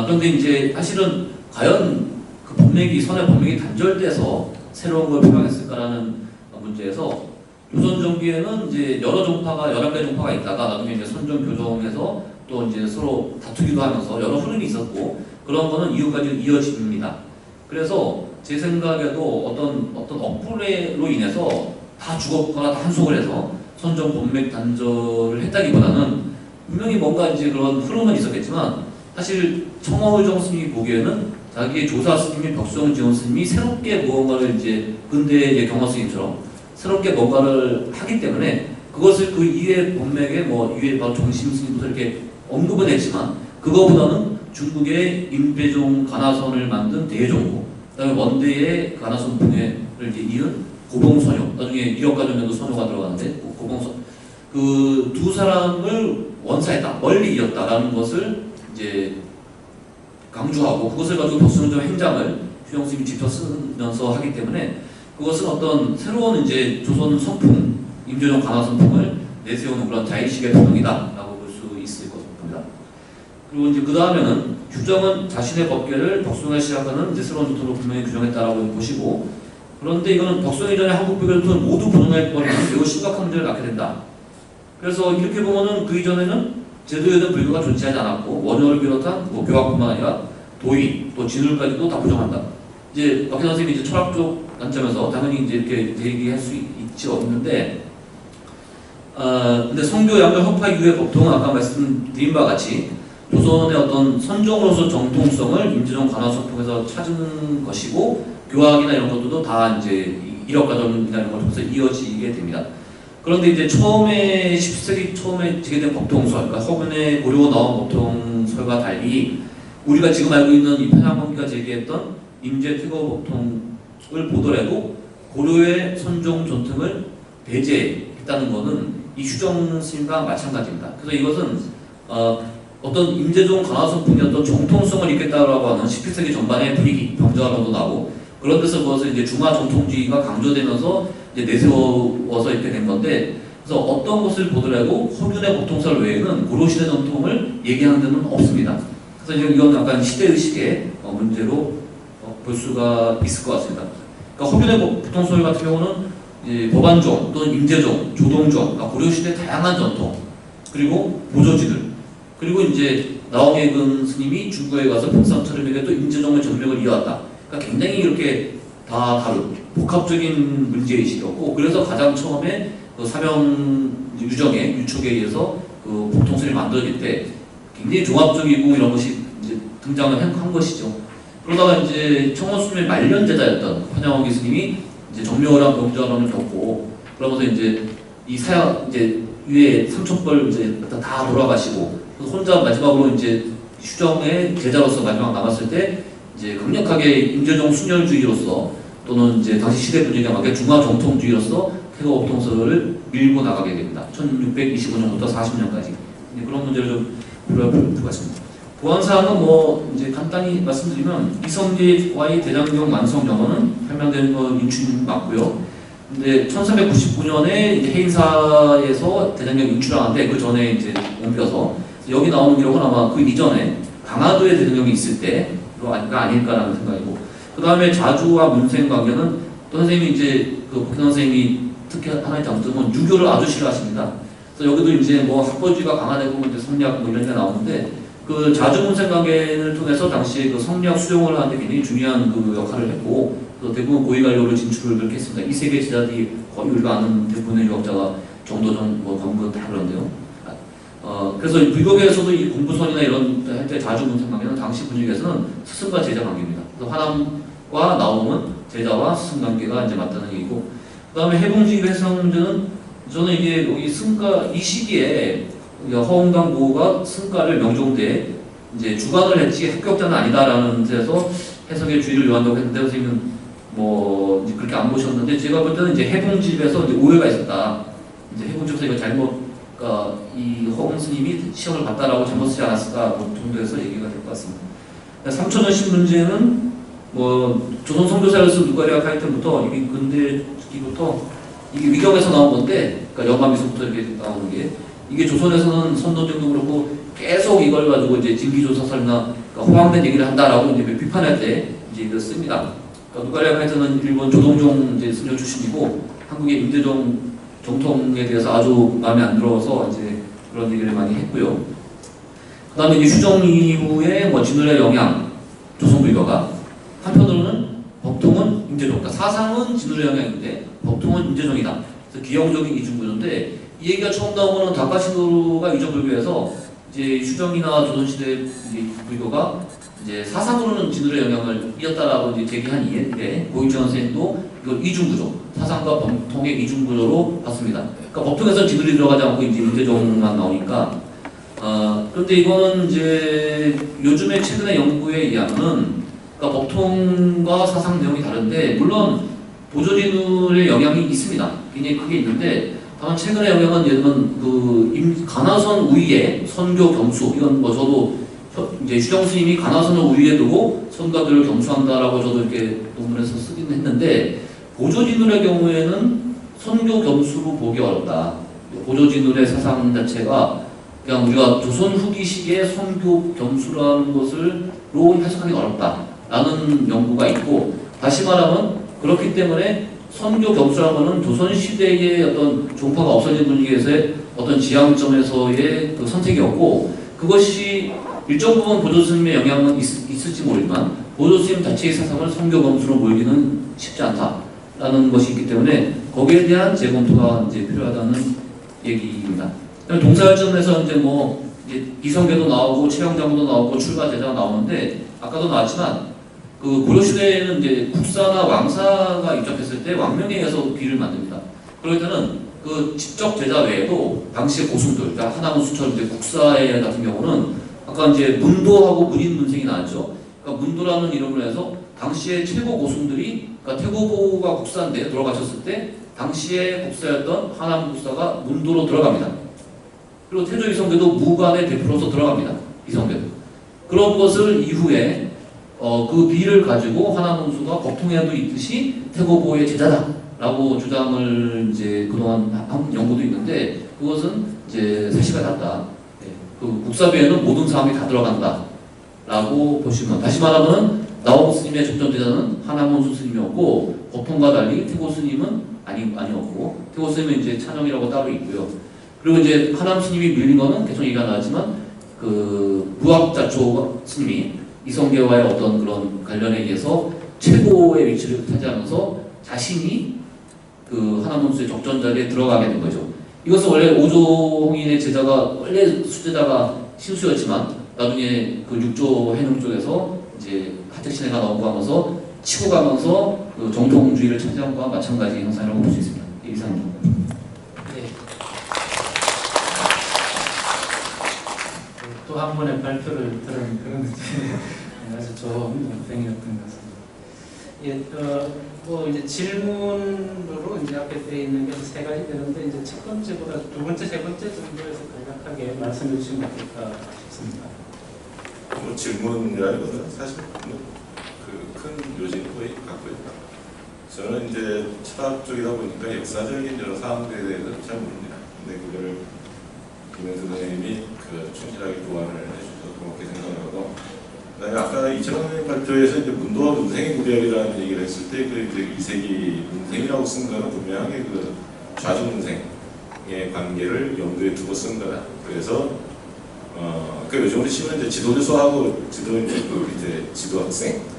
Speaker 3: 그런데 이제 사실은 과연 그 선의 법맥이 단절돼서 새로운 걸 표방했을까라는 문제에서, 조선전기에는 이제 여러 종파가 11개 종파가 있다가 나중에 이제 선종 교정해서 또 이제 서로 다투기도 하면서 여러 흐름이 있었고, 그런 거는 이후까지 이어집니다. 그래서 제 생각에도 어떤 억불로 인해서 다 죽었거나 다 한속을 해서 선종 법맥 단절을 했다기보다는 분명히 뭔가 이제 그런 흐름은 있었겠지만, 사실 청어의정 스님이 보기에는 자기의 조사 스님이 벽수영 지원 스님이 새롭게 무언가를 이제 근대의 경화 스님처럼 새롭게 뭔가를 하기 때문에 그것을 그 이해 법맥의 이해 바로 정심 스님부터 이렇게 언급은 했지만, 그거보다는 중국의 임배종 가나선을 만든 대종고, 그다음에 원대의 가나선 붕해를 이은 고봉선효, 나중에 1억 가정에도 선효가 들어가는데 고봉선, 그 두 사람을 원사했다, 멀리 이었다라는 것을 이제 강조하고, 그것을 가지고 벽수영정 행장을 휴정스님이 직접 쓰면서 하기 때문에 그것은 어떤 새로운 이제 조선 선풍, 임재종 간화 선풍을 내세우는 그런 자의식의 표명이다라고 볼 수 있을 것 같습니다. 그리고 이제 그 다음에는 휴정은 자신의 법계를 덕송에 시작하는 이제 새로운 전통으로 분명히 규정했다라고 보시고, 그런데 이거는 덕송 이전의 한국 법계를 모두 부정해버리면 매우 심각한 문제를 낳게 된다. 그래서 이렇게 보면은 그 이전에는 제도에 대한 불교가 존재하지 않았고 원효를 비롯한 뭐 교학뿐만 아니라 도의 또 진울까지도 다 부정한다. 이제 박현 선생님이 이제 철학적 관점에서 당연히 이제 이렇게 얘기할 수 있는데, 근데 성교 양조 혁파 이후의 법통은 아까 말씀드린 바와 같이 조선의 어떤 선종으로서 정통성을 임재종 간화서통에서 찾은 것이고, 교학이나 이런 것들도 다 이제 이력과정이나 이런 걸 통해서 이어지게 됩니다. 그런데 이제 처음에 10세기 처음에 제기된 법통설, 그러니까 허근의 고려 나온 법통설과 달리 우리가 지금 알고 있는 이 편향범기가 제기했던 임재 태거 법통을 보더라도 고려의 선종 전통을 배제했다는 것은 이 휴정 스님과 마찬가지입니다. 그래서 이것은 어떤 임재종 간화선풍이었던 정통성을 잇겠다라고 하는 17세기 전반의 분위기, 병자론도 나고, 그런 데서 그것을 이제 중화 정통주의가 강조되면서 이제 내세워서 이렇게 된 건데, 그래서 어떤 것을 보더라도 허균의 법통설 외에는 고려시대 전통을 얘기하는 데는 없습니다. 그래서 이건 약간 시대의식의 문제로 볼 수가 있을 것 같습니다. 그러니까 허균의 법통설 같은 경우는 이제 법안종 또는 임재종, 조동종, 그러니까 고려시대 다양한 전통, 그리고 보조지들, 그리고 이제 나홍해근 스님이 중국에 가서 평상철음에게 또 임재종의 전명을 이어왔다. 그러니까 굉장히 이렇게 다 다른 복합적인 문제의식이었고, 그래서 가장 처음에 그 사명 유정의 유축에 의해서 그 법통설이 만들어질 때 굉장히 종합적이고 이런 것이 이제 등장을 한 것이죠. 그러다가 이제 청원스님의 말년 제자였던 환영원 교수님이 이제 정묘랑 병자론을 겪고, 그러면서 이제 이 사야 이제 위에 삼천벌 이제 다 돌아가시고, 혼자 마지막으로 이제 휴정의 제자로서 마지막 남았을 때 이제 강력하게 임재종 순혈주의로서 또는 이제 당시 시대 분위기에 맞게 중화 정통주의로서 태거 법통설을 밀고 나가게 됩니다. 1625년부터 40년까지 그런 문제를 좀 풀어볼 것 같습니다. 보안사항은 뭐 이제 간단히 말씀드리면 이성계와의 대장경 완성 영어는 설명되는 건 인출이 맞고요. 근데 1399년에 이제 해인사에서 대장경 인출하는데 그 전에 이제 옮겨서 여기 나오는 기록은 아마 그 이전에 강화도에 대장경이 있을 때가 아닐까라는 생각이고, 그 다음에 자주와 문생 관계는 또 선생님이 이제 그 박현 선생님이 특히 하나의 장점은 유교를 아주 싫어하십니다. 그래서 여기도 이제 뭐 학벌주의가 강화되고 이제 성리학 뭐 이런 게 나오는데, 그 자주 문생 관계를 통해서 당시에 그 성리학 수용을 하는데 굉장히 중요한 그 역할을 했고, 또 대부분 고위관료로 진출을 그렇게 했습니다. 이 세계 제자들이 거의 우리가 아는 대부분의 유학자가 정도전 뭐 전부 다 그런데요. 그래서 불교계에서도 이 공부선이나 이런 할 때 자주 문생 관계는 당시 분위기에서는 스승과 제자 관계입니다. 그래서 화남과 나옴은 제자와 스승 관계가 이제 맞다는 얘기고, 그 다음에 해봉지 회상 문제는 저는 이게 여기 승가 이 시기에 허웅강 보호가 승가를 명종 때 이제 주관을 했지 합격자는 아니다라는 데서 해석의 주의를 요한다고 했는데, 선생님은 뭐 이제 그렇게 안 보셨는데, 제가 볼 때는 이제 해봉집에서 이제 오해가 있었다. 이제 해봉집에서 이거 잘못, 그러니까 이 허웅 스님이 시험을 봤다라고 잘못 쓰지 않았을까 뭐 정도에서 얘기가 될 것 같습니다. 삼천원신 문제는 뭐 조선 선교사로서 누가리아 카이텐부터 이게 근대기부터 이게 위경에서 나온 건데, 그러니까 영감에서부터 이렇게 나오는 게, 이게 조선에서는 선도정도 그렇고 계속 이걸 가지고 이제 진기조사설이나 그러니까 호황된 얘기를 한다라고 이제 비판할 때 이제 이걸 씁니다. 그러니까 누가리아 카이텐은 일본 조동종 이제 스녀 출신이고 한국의 임재종 정통에 대해서 아주 마음에 안 들어서 이제 그런 얘기를 많이 했고요. 그 다음에 이제 휴정 이후에 뭐 진울의 영향, 조선불교가 한편으로는 법통은 임재종, 그러니까 사상은 진울의 영향인데 법통은 임재종이다. 그래서 기형적인 이중구조인데, 이 얘기가 처음 나오면은 다카시도루가 이전불교에서 이제 휴정이나 조선시대 불교가 이제 사상으로는 진울의 영향을 이었다라고 이제 제기한 이해인데, 고익정 선생님도 이걸 이중구조, 사상과 법통의 이중구조로 봤습니다. 그러니까 법통에서 진울이 들어가지 않고 이제 임재종만 나오니까. 그런데 이거는 이제 요즘에 최근의 연구에 의하면은, 그러니까 법통과 사상 내용이 다른데, 물론 보조진울의 영향이 있습니다. 굉장히 크게 있는데, 다만 최근의 영향은 예를 들면 그 간화선 우위의 선교 경수, 이건 뭐 저도 이제 휴정 스님이 가나선을 우위에 두고 선가들을 겸수한다라고 저도 이렇게 논문에서 쓰긴 했는데 보조진울의 경우에는 선교 겸수로 보기 어렵다. 보조진울의 사상 자체가 그냥 우리가 조선 후기 시기에 선교 겸수라는 것을로 해석하기 어렵다라는 연구가 있고 다시 말하면 그렇기 때문에 선교 겸수라는 것은 조선 시대의 어떤 종파가 없어진 분위기에서의 어떤 지향점에서의 그 선택이었고 그것이 일정 부분 보조스님의 영향은 있을지 모르지만 보조스님 자체의 사상을 선교 겸수로 몰기는 쉽지 않다라는 것이 있기 때문에 거기에 대한 재검토가 이제 필요하다는 얘기입니다. 동사열전에서 이제 뭐 이제 이성계도 나오고 최영장도 나오고 출가제자가 나오는데 아까도 나왔지만 그 고려 시대에는 이제 국사나 왕사가 입적했을 때 왕명에 의해서 비를 만듭니다. 그럴 때는 그 직접 제자 외에도 당시의 고승들, 그러니까 하나문 수처럼 이제 국사회 같은 경우는 아까 이제 문도하고 문인 문생이 나왔죠. 그러니까 문도라는 이름을 해서 당시의 최고 고승들이 그러니까 태고보가 국사인데 돌아가셨을 때 당시의 국사였던 하나문 국사가 문도로 들어갑니다. 그리고 태조 이성계도 무관의 대표로서 들어갑니다. 이성계도. 그런 것을 이후에 그 비를 가지고 하나문수가 법통에도 있듯이 태고보의 제자다라고 주장을 이제 그동안 한 연구도 있는데 그것은 이제 사실과 같다. 그 국사비에는 모든 사람이 다 들어간다라고 보시면 다시 말하면 나홍 스님의 접전 제자는 하나문수 스님이었고 법통과 달리 태고 스님은 아니었고 태고 스님은 이제 찬영이라고 따로 있고요. 그리고 이제 하남 스님이 밀린 거는 계속 얘기가 나왔지만 그 부학자초 스님이 이성계와의 어떤 그런 관련에 의해서 최고의 위치를 차지하면서 자신이 그 하나문수의 적전 자리에 들어가게 된 거죠. 이것은 원래 오조홍인의 제자가 원래 수제자가 신수였지만 나중에 그 육조 해능 쪽에서 이제 하택신해가 넘어가면서 치고 가면서 그 정통주의를 차지한 것과 마찬가지 현상이라고 볼 수 있습니다. 이상입니다.
Speaker 1: 네. 또 한 번의 발표를 들은 그런 아주 좋은 영상이었던 것 같습니다. 예, 뭐 이제 질문으로 이제 앞에 돼 있는 게 세 가지 되는데 이제 첫 번째보다 두 번째, 세 번째 정도에서 간략하게 말씀해 주시면 어떨까 싶습니다.
Speaker 2: 뭐 질문이라기보다 사실 그 큰 요지는 거의 갖고 있다. 저는 이제 철학 쪽이다 보니까 역사적인 여러 사항들에 대해서 잘 모릅니다. 근데 그거를 김현수 선생님이 그 충실하게 보완을 해주셔서 고맙게 생각하고, 그다음에 아까 이철원 발표에서 이제 문도와 문생의 구별이라는 얘기를 했을 때 그 이제 이세기 문생이라고 쓴 거는 분명하게 그 좌주 문생의 관계를 염두에 두고 쓴 거다. 그래서 그 요즘으로 치면 이제 지도교수하고 지도 학생.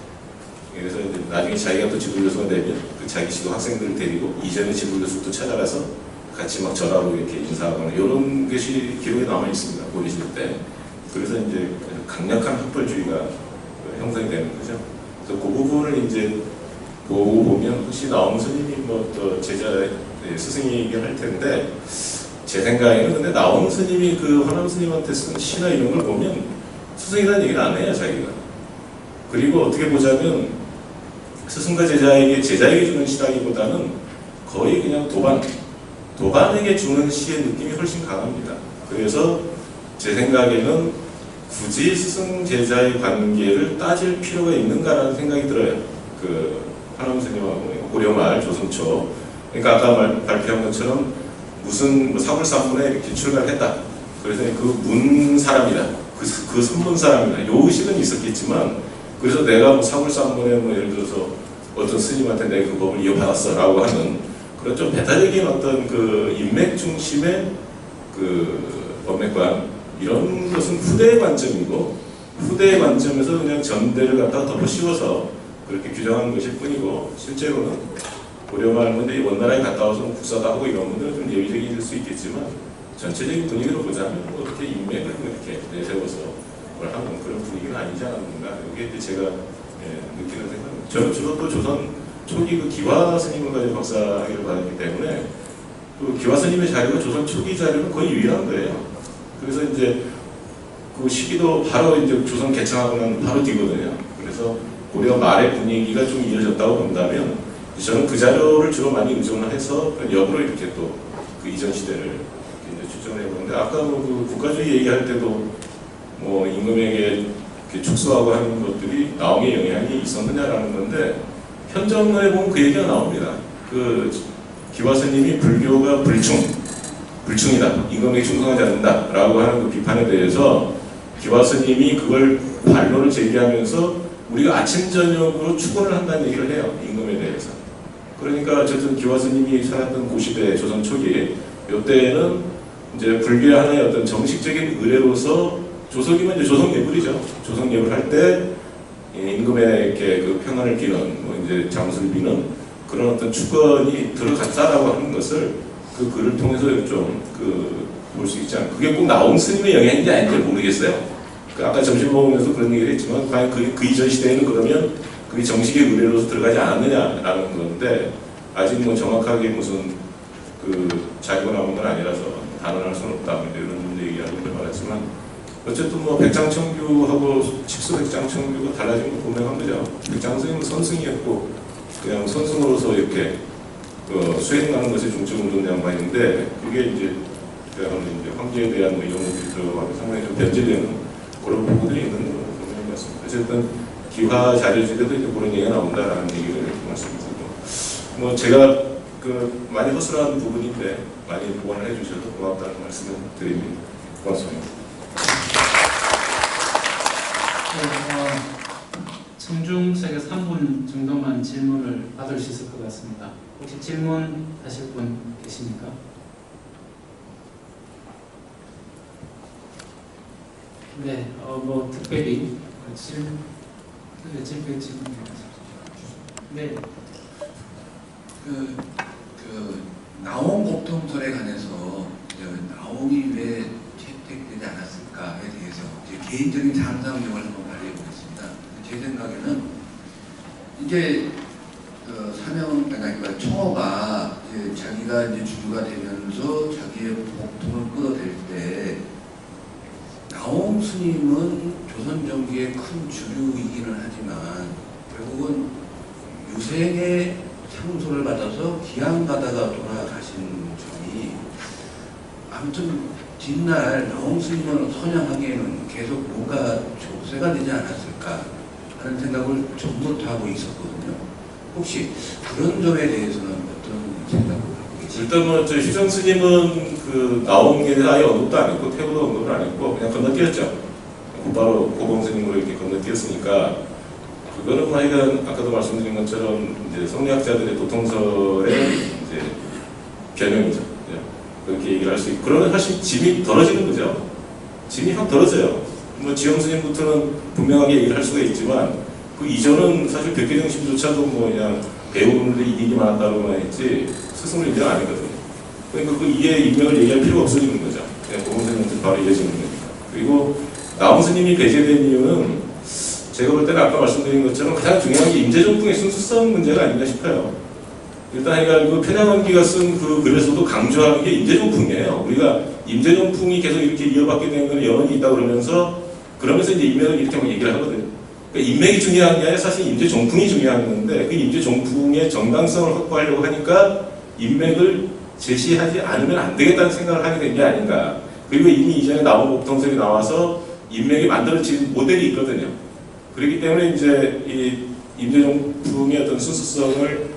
Speaker 2: 그래서 이제 나중에 자기가 또 지도교수가 되면 그 자기 지도 학생들을 데리고 이전의 지도교수도 찾아가서 같이 막 절하고 이렇게 인사하거나 이런 것이 기록에 남아 있습니다. 고려 시대 때. 그래서 이제 강력한 학벌주의가 형성이 되는 거죠. 그래서 그 부분을 이제 보고 보면 혹시 나홍 스님이 뭐 또 제자 스승이 얘기를 할 텐데 제 생각에는 근데 나홍 스님이 그 화남 스님한테 쓴 시나 이런 걸 보면 스승이라는 얘기를 안 해요, 자기가. 그리고 어떻게 보자면 스승과 제자에게 주는 시라기보다는 거의 그냥 도반에게 주는 시의 느낌이 훨씬 강합니다. 그래서 제 생각에는 굳이 스승 제자의 관계를 따질 필요가 있는가라는 생각이 들어요. 그 화남 스님하고 고려말 조선초. 그러니까 아까 발표한 것처럼 무슨 뭐 사불산문에 이렇게 출간했다. 그래서 그 문 사람이다. 그 선문 사람이다. 요 의식은 있었겠지만 그래서 내가 뭐 사불산문에 뭐 예를 들어서 어떤 스님한테 내가 그 법을 이어받았어라고 하는 그런 좀 배타적인 어떤 그 인맥 중심의 그 법맥관 이런 것은 후대의 관점이고 후대의 관점에서 그냥 전대를 갖다가 덮어 씌워서 그렇게 규정한 것일 뿐이고 실제로는 고려말 문제 원나라에 갔다 와서 국사도 하고 이런 분들은 좀 예의적일 수 있겠지만 전체적인 분위기로 보자면 뭐 그렇게 인맥을 이렇게 내세워서 뭘 하는 그런 분위기는 아니지 않았는가. 이게 이제 제가 느끼는 생각입니다. 저는 주로 또 조선 초기 그 기화 스님을 가지고 박사학위를 받았기 때문에 그 기화 스님의 자료가 조선 초기 자료는 거의 유일한 거예요. 그래서 이제 그 시기도 바로 이제 조선 개창하고 난 바로 뒤거든요. 그래서 고려 말의 분위기가 좀 이어졌다고 본다면 저는 그 자료를 주로 많이 의존을 해서 역으로 이렇게 또 그 이전 시대를 이제 추정해 보는데 아까 뭐 그 국가주의 얘기할 때도 뭐 임금에게 이렇게 축소하고 하는 것들이 나옹의 영향이 있었느냐라는 건데 현정에 보면 그 얘기가 나옵니다. 그 기화스님이 불교가 불충이다, 임금에게 충성하지 않는다라고 하는 그 비판에 대해서 기화스님이 그걸 반론을 제기하면서 우리가 아침 저녁으로 축원을 한다는 얘기를 해요, 임금에 대해서. 그러니까 어쨌든 기화스님이 살았던 고시대 조선 초기 이때에는 이제 불교의 하나의 어떤 정식적인 의례로서 조석이면 이제 조성예불이죠. 조성예불 할 때 임금의 이렇게 그 평안을 비는 뭐 이제 장수를 비는 그런 어떤 축원이 들어갔다라고 하는 것을 그 글을 통해서 좀 볼 수 있지 않을까. 그게 꼭 나옹 스님의 영향인지 아닌지 모르겠어요. 그 아까 점심 먹으면서 그런 얘기를 했지만 과연 그 이전 시대에는 그러면 그게 정식의 의례로서 들어가지 않았느냐라는 건데 아직 뭐 정확하게 무슨 그 자료가 나온 건 아니라서 단언할 수는 없다 이런 얘기하고 말했지만 어쨌든 뭐 백장청규하고 칙수백장청규가 달라진 거 분명한 거죠. 백장스님은 선승이었고 그냥 선승으로서 이렇게 수행하는 것에 중점을 둔 양반인데 그게 이제 황제에 대한 뭐 이런 것들이 들어가고 상당히 좀 변질되는 그런 부분들이 있는 것 같습니다. 어쨌든 기화 자료집에도 이제 그런 얘기가 나온다라는 얘기를 말씀드리고 뭐 제가 그 많이 허술한 부분인데 많이 보완을 해주셔서 고맙다는 말씀을 드립니다. 고맙습니다.
Speaker 1: 청중석에 3분 정도만 질문을 받을 수 있을 것 같습니다. 혹시 질문하실 분 계십니까? 네, 뭐 특별히 질문. 네.
Speaker 4: 나옹 법통설에 관해서 나옹이 왜 채택되지 않았을까에 대해서 개인적인 상상력을 한번 발휘해보겠습니다. 제 생각에는 이제 그러니까 청어가 이제 자기가 이제 주주가 되면서 자기의 법통을 끊어댈 때 나옹 스님은 조선 정기의 큰 주류이기는 하지만 결국은 유생의 상소를 받아서 기양 가다가 돌아가신 점이 아무튼 뒷날 나옹 스님을 선양하기에는 계속 뭔가 조세가 되지 않았을까 하는 생각을 전부터 하고 있었거든요. 혹시 그런 점에 대해서는 어떤 생각을 하고 계십니까?
Speaker 2: 일단 뭐 저 희정 스님은 그 나옹에 대해 아예 언급도 안 했고 태도도 언급을 안 했고 그냥 건너뛰었죠. 곧바로 고봉 스님으로 이렇게 건너뛰었으니까 그거는 뭐 하여간 아까도 말씀드린 것처럼 이제 성리학자들의 도통설의 이제 변형이죠. 그렇게 얘기를 할 수 있고 그러면 사실 짐이 덜어지는 거죠. 짐이 확 덜어져요. 뭐 지영 스님부터는 분명하게 얘기를 할 수가 있지만 그 이전은 사실 백계정심조차도 뭐 그냥 배우는데 이익이 많았다고만 했지 스승을 인정 안 했거든요. 그러니까 그 이해 인명을 얘기할 필요가 없어지는 거죠. 그냥 고봉 스님한테 바로 이어지는 거니까. 그리고 나옹 스님이 배제된 이유는 제가 볼 때는 아까 말씀드린 것처럼 가장 중요한 게 임재정풍의 순수성 문제가 아닌가 싶어요. 일단 그 편향원기가 쓴 그 글에서도 강조하는 게 임재정풍이에요. 우리가 임재정풍이 계속 이렇게 이어받게 된 건 연원이 있다고 그러면서 이제 인맥을 이렇게 막 얘기를 하거든요. 그러니까 인맥이 중요한 게 아니라 사실 임재정풍이 중요한 건데 그 임재정풍의 정당성을 확보하려고 하니까 인맥을 제시하지 않으면 안 되겠다는 생각을 하게 된 게 아닌가. 그리고 이미 이전에 나온 법통설이 나와서 인맥이 만들어진 모델이 있거든요. 그렇기 때문에 이제 이 임재정풍의 어떤 순수성을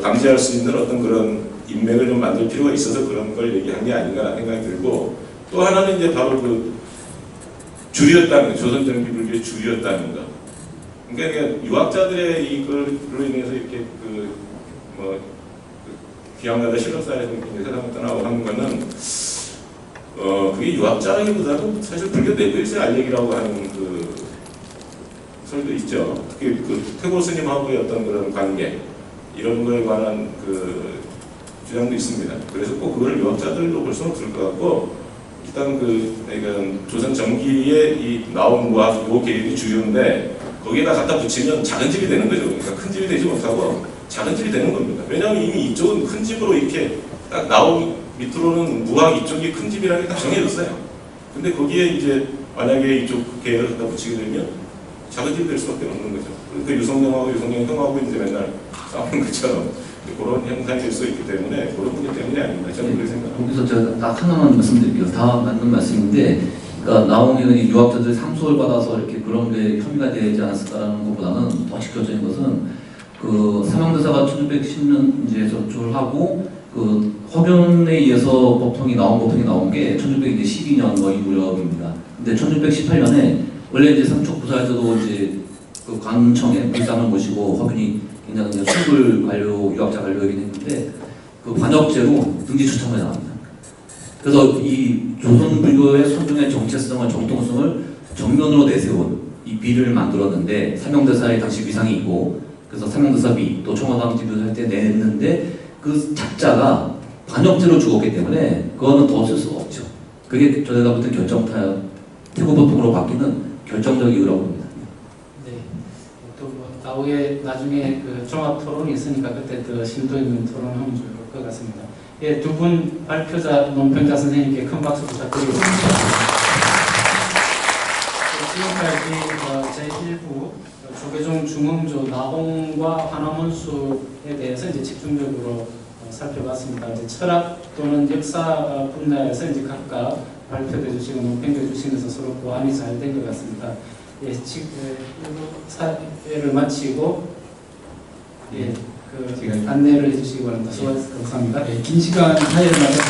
Speaker 2: 담재할 수 있는 어떤 그런 인맥을 좀 만들 필요가 있어서 그런 걸 얘기한 게 아닌가 생각이 들고 또 하나는 이제 바로 그 줄이었다는 거, 조선 정기 불교의 줄이었다는 거. 그러니까 유학자들의 이걸로 인해서 이렇게 귀양가다 실록사에서 세상을 떠나고 하는 거는 그게 유학자라기보다는 사실 불교 내부에서의 알얘기라고 하는 그 설도 있죠. 특히 그 태고 스님하고의 어떤 그런 관계 이런 거에 관한 그 주장도 있습니다. 그래서 꼭 그걸 유학자들로 볼 수는 없을 것 같고 일단 그러니까 조선 정기에 이 나온 무학 요 계열이 주요인데 거기에다 갖다 붙이면 작은 집이 되는 거죠. 그러니까 큰 집이 되지 못하고 작은 집이 되는 겁니다. 왜냐하면 이미 이쪽은 큰 집으로 이렇게 딱 나온 밑으로는 무학 이쪽이 큰 집이라는 게 딱 정해졌어요. 근데 거기에 이제 만약에 이쪽 계열을 갖다 붙이게 되면 작은 집이 될 수밖에 없는 거죠. 그러니까 유성룡하고 유성룡 형하고 이제 맨날 싸우는 것처럼 그런 현상이 될 수 있기 때문에 그런 문제 때문이 아닌가 저는 그렇게 생각합니다.
Speaker 3: 거기서 제가 딱 하나만 말씀드릴게요. 다 맞는 말씀인데 그러니까 나홍 의원이 유학자들 상소를 받아서 이렇게 그런 게 혐의가 되지 않았을까라는 것보다는 더 직접적인 것은 그 사명대사가 1610년 이제 저축을 하고 그 허균에 의해서 법통이 나온 게 1612년 뭐 이 무렵입니다. 근데 1618년에 원래 이제 삼척부사에서도 이제 그 관청에 불상을 모시고 허균이 굉장히 이제 수불 관료 유학자 관료이긴 했는데 그 관역제로 등지 추첨에 나옵니다. 그래서 이 조선불교의 선종의 정체성과 정통성을 정면으로 내세운 이 비를 만들었는데 사명대사의 당시 위상이 있고 그래서 사명대사비 또 청와당지도 할 때 냈는데 그 작자가 관역제로 죽었기 때문에 그거는 더 쓸 수가 없죠. 그게 저희가 붙은 결정타 태고보통으로 바뀌는 결정적 이유라고 봅니다.
Speaker 1: 네. 또뭐 나중에 그 종합 토론이 있으니까 그때 더 심도 있는 토론하면 좋을 것 같습니다. 예, 두 분 발표자 논평자 선생님께 큰 박수 부탁드리겠습니다. 지금까지 제1부 조계종 중흥조 나홍과 화남원수에 대해서 이제 집중적으로 살펴봤습니다. 이제 철학 또는 역사 분야에서 이제 각각 발표해 주시고 논평해 주시면서 서로 보완이 잘 된 것 같습니다. 예, 지금 사회를 마치고 예, 그 안내를 해주시기 바랍니다. 수고하셨습니다.
Speaker 5: 긴 시간 사회를 마쳐